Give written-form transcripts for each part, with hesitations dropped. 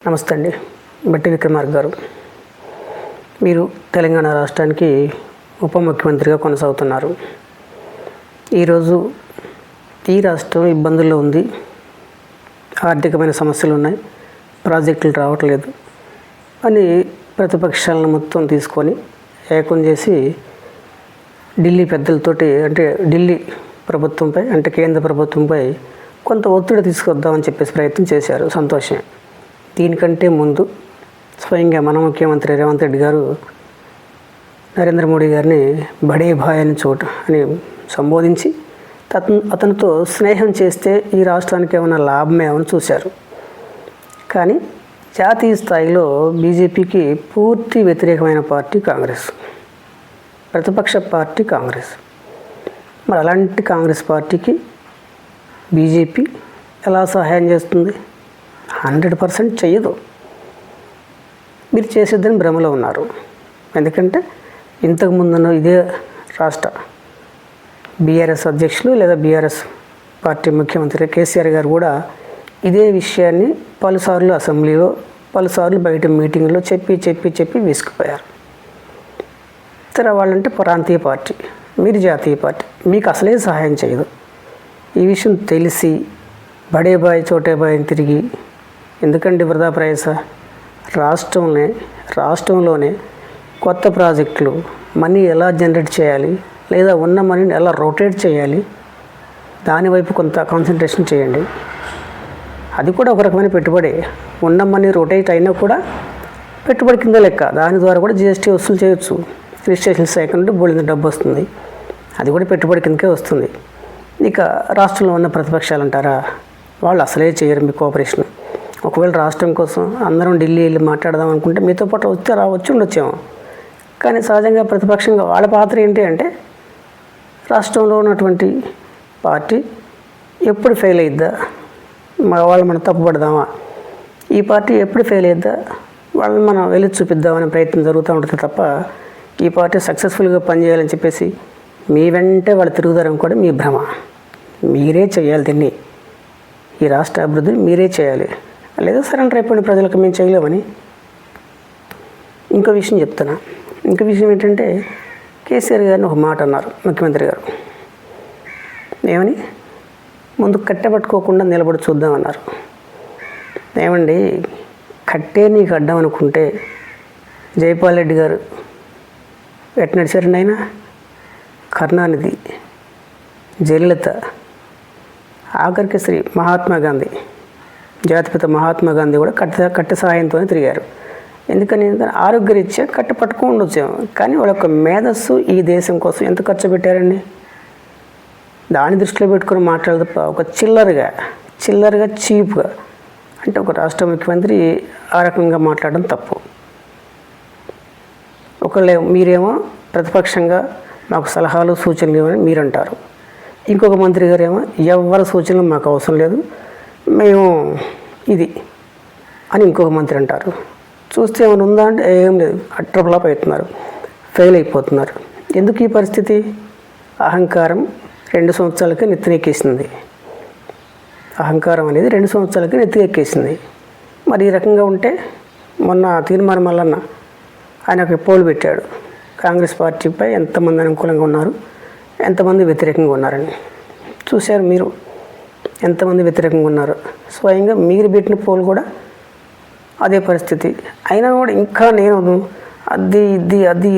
నమస్తే అండి. బట్టి విక్రమార్క గారు, మీరు తెలంగాణ రాష్ట్రానికి ఉప ముఖ్యమంత్రిగా కొనసాగుతున్నారు. ఈరోజు ఈ రాష్ట్రం ఇబ్బందుల్లో ఉంది. ఆర్థికమైన సమస్యలు ఉన్నాయి, ప్రాజెక్టులు రావట్లేదు అని ప్రతిపక్షాలను మొత్తం తీసుకొని ఏకం చేసి ఢిల్లీ పెద్దలతోటి, అంటే ఢిల్లీ ప్రభుత్వంపై, అంటే కేంద్ర ప్రభుత్వంపై కొంత ఒత్తిడి తీసుకొద్దామని చెప్పేసి ప్రయత్నం చేశారు. సంతోషమే. దీనికంటే ముందు స్వయంగా మన ముఖ్యమంత్రి రేవంత్ రెడ్డి గారు నరేంద్ర మోడీ గారిని బడే భాయ్ అని అని సంబోధించి అతనితో స్నేహం చేస్తే ఈ రాష్ట్రానికి ఏమైనా లాభమే అని చూశారు. కానీ జాతీయ స్థాయిలో బీజేపీకి పూర్తి వ్యతిరేకమైన పార్టీ కాంగ్రెస్, ప్రతిపక్ష పార్టీ కాంగ్రెస్. మరి అలాంటి కాంగ్రెస్ పార్టీకి బీజేపీ ఎలా సహాయం చేస్తుంది? 100% చెయ్యదు. మీరు చేసేద్దని భ్రమలో ఉన్నారు. ఎందుకంటే ఇంతకుముందున్న ఇదే రాష్ట్ర బీఆర్ఎస్ అధ్యక్షులు లేదా బీఆర్ఎస్ పార్టీ ముఖ్యమంత్రి కేసీఆర్ గారు కూడా ఇదే విషయాన్ని పలుసార్లు అసెంబ్లీలో, పలుసార్లు బయట మీటింగ్లో చెప్పి విసిగిపోయారు. సరే, వాళ్ళంటే ప్రాంతీయ పార్టీ, మీరు జాతీయ పార్టీ, మీకు అసలే సహాయం చేయదు. ఈ విషయం తెలిసి బడే బాయ్ చోటే బాయ్ అని తిరిగి ఎందుకంటే వృధా ప్రయాస? రాష్ట్రంలోనే కొత్త ప్రాజెక్టులు, మనీ ఎలా జనరేట్ చేయాలి, లేదా ఉన్న మనీని ఎలా రొటేట్ చేయాలి, దానివైపు కొంత కాన్సన్ట్రేషన్ చేయండి. అది కూడా ఒక రకమైన పెట్టుబడి. ఉన్న మనీ రొటేట్ అయినా కూడా పెట్టుబడి కింద లెక్క. దాని ద్వారా కూడా జీఎస్టీ వసూలు చేయొచ్చు. రిజిస్ట్రేషన్ శాఖ నుండి బోల్డ్ డబ్బు వస్తుంది. అది కూడా పెట్టుబడి కిందకే వస్తుంది. ఇక రాష్ట్రంలో ఉన్న ప్రతిపక్షాలు అంటారా, వాళ్ళు అసలే చేయరు మీ కోఆపరేషన్. ఒకవేళ రాష్ట్రం కోసం అందరం ఢిల్లీ వెళ్ళి మాట్లాడదాం అనుకుంటే మీతో పాటు వస్తే ఉండొచ్చేమో. కానీ సహజంగా ప్రతిపక్షంగా వాళ్ళ పాత్ర ఏంటి అంటే, రాష్ట్రంలో ఉన్నటువంటి పార్టీ ఎప్పుడు ఫెయిల్ అయిద్దా, వాళ్ళు మనం తప్పుపడదామా, ఈ పార్టీ ఎప్పుడు ఫెయిల్ అయిద్దా వాళ్ళని మనం వెళ్ళి చూపిద్దామనే ప్రయత్నం జరుగుతూ ఉంటుంది తప్ప, ఈ పార్టీ సక్సెస్ఫుల్గా పనిచేయాలని చెప్పేసి మీ వెంటే వాళ్ళు తిరుగుతారని కూడా మీ భ్రమ. మీరే చేయాలి దీన్ని, ఈ రాష్ట్ర అభివృద్ధిని మీరే చేయాలి. లేదా సరెండర్ అయిపోయిన ప్రజలకు మేము చేయలేమని. ఇంకో విషయం చెప్తున్నా. ఇంకో విషయం ఏంటంటే, కేసీఆర్ గారిని ఒక మాట అన్నారు ముఖ్యమంత్రి గారు. ఏమని? ముందు కట్టెపట్టుకోకుండా నిలబడి చూద్దామన్నారు. ఏమండి, కట్టే నీకు అడ్డం అనుకుంటే జైపాల్ రెడ్డి గారు ఎట్లా నడిచారండి? ఆయన, కరుణానిధి, జయలలిత, ఆఖరికి మహాత్మా గాంధీ, జాతిపిత మహాత్మా గాంధీ కూడా కట్టె సహాయంతోనే తిరిగారు. ఎందుకని? ఆరోగ్యరీత్యా కట్టె పట్టుకొని ఉండొచ్చాము. కానీ వాళ్ళ యొక్క మేధస్సు ఈ దేశం కోసం ఎంత ఖర్చు పెట్టారండి? దాని దృష్టిలో పెట్టుకుని మాట్లాడదు తప్ప ఒక చిల్లరగా చీప్గా, అంటే ఒక రాష్ట్ర ముఖ్యమంత్రి ఆ రకంగా మాట్లాడడం తప్పు. మీరేమో ప్రతిపక్షంగా మాకు సలహాలు సూచనలు ఇవ్వని మీరు అంటారు. ఇంకొక మంత్రి గారు ఏమో ఎవరి సూచనలు మాకు అవసరం లేదు, మేము ఇది అని ఇంకొక మంత్రి అంటారు. చూస్తే ఏమైనా ఉందా అంటే ఏం లేదు, అట్రఫ్లాప్ అవుతున్నారు, ఫెయిల్ అయిపోతున్నారు. ఎందుకు ఈ పరిస్థితి? అహంకారం 2 సంవత్సరాలకి నెత్తినెక్కేసింది. అహంకారం అనేది 2 సంవత్సరాలకి నెత్తినెక్కేసింది. మరి ఈ రకంగా ఉంటే మొన్న తీర్మానం మల్లన్న ఆయన ఒక పోల్ పెట్టాడు, కాంగ్రెస్ పార్టీపై ఎంతమంది అనుకూలంగా ఉన్నారు, ఎంతమంది వ్యతిరేకంగా ఉన్నారని. చూశారు మీరు ఎంతమంది వ్యతిరేకంగా ఉన్నారు. స్వయంగా మీరు పెట్టిన పోల్ కూడా అదే పరిస్థితి. అయినా కూడా ఇంకా నేను అది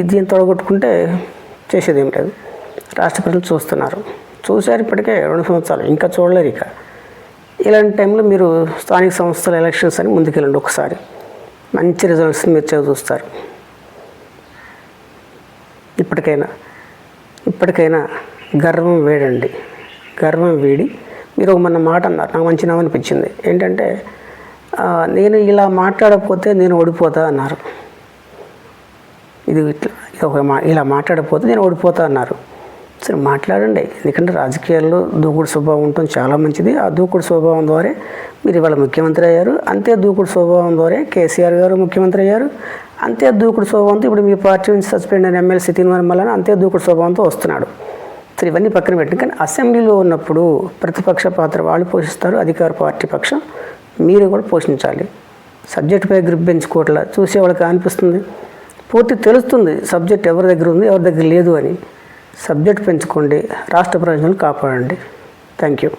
ఇది అని తొడగొట్టుకుంటే చేసేది ఏం లేదు. రాష్ట్ర ప్రజలు చూస్తున్నారు, చూశారు ఇప్పటికే 2 సంవత్సరాలు, ఇంకా చూడలేరు. ఇక ఇలాంటి టైంలో మీరు స్థానిక సంస్థల ఎలక్షన్స్ అని ముందుకెళ్ళండి. ఒకసారి మంచి రిజల్ట్స్ మీరు చూస్తారు. ఇప్పటికైనా గర్వం వేడండి. గర్వం వేడి మీరు మొన్న మాట అన్నారు, నాకు మంచి అనిపించింది. ఏంటంటే, నేను ఇలా మాట్లాడకపోతే నేను ఓడిపోతా అన్నారు. ఇలా మాట్లాడకపోతే నేను ఓడిపోతా అన్నారు. సరే, మాట్లాడండి. ఎందుకంటే రాజకీయాల్లో దూకుడు స్వభావం ఉండటం చాలా మంచిది. ఆ దూకుడు స్వభావం ద్వారా మీరు ఇవాళ ముఖ్యమంత్రి అయ్యారు. అంతే దూకుడు స్వభావం ద్వారా కేసీఆర్ గారు ముఖ్యమంత్రి అయ్యారు. అంతే దూకుడు స్వభావంతో ఇప్పుడు మీ పార్టీ నుంచి సస్పెండ్ అయిన ఎమ్మెల్సీ తీర్మానం వలన అంతే దూకుడు స్వభావంతో వస్తున్నాడు. సరే, ఇవన్నీ పక్కన పెట్టండి. కానీ అసెంబ్లీలో ఉన్నప్పుడు ప్రతిపక్ష పాత్ర వాళ్ళు పోషిస్తారు, అధికార పార్టీ పక్షం మీరు కూడా పోషించాలి. సబ్జెక్టుపై గ్రిప్ పెంచుకోవట్లా. చూసేవాళ్ళకి అనిపిస్తుంది, పూర్తి తెలుస్తుంది సబ్జెక్ట్ ఎవరి దగ్గర ఉంది ఎవరి దగ్గర లేదు అని. సబ్జెక్ట్ పెంచుకోండి, రాష్ట్ర ప్రయోజనాలు కాపాడండి. Thank you.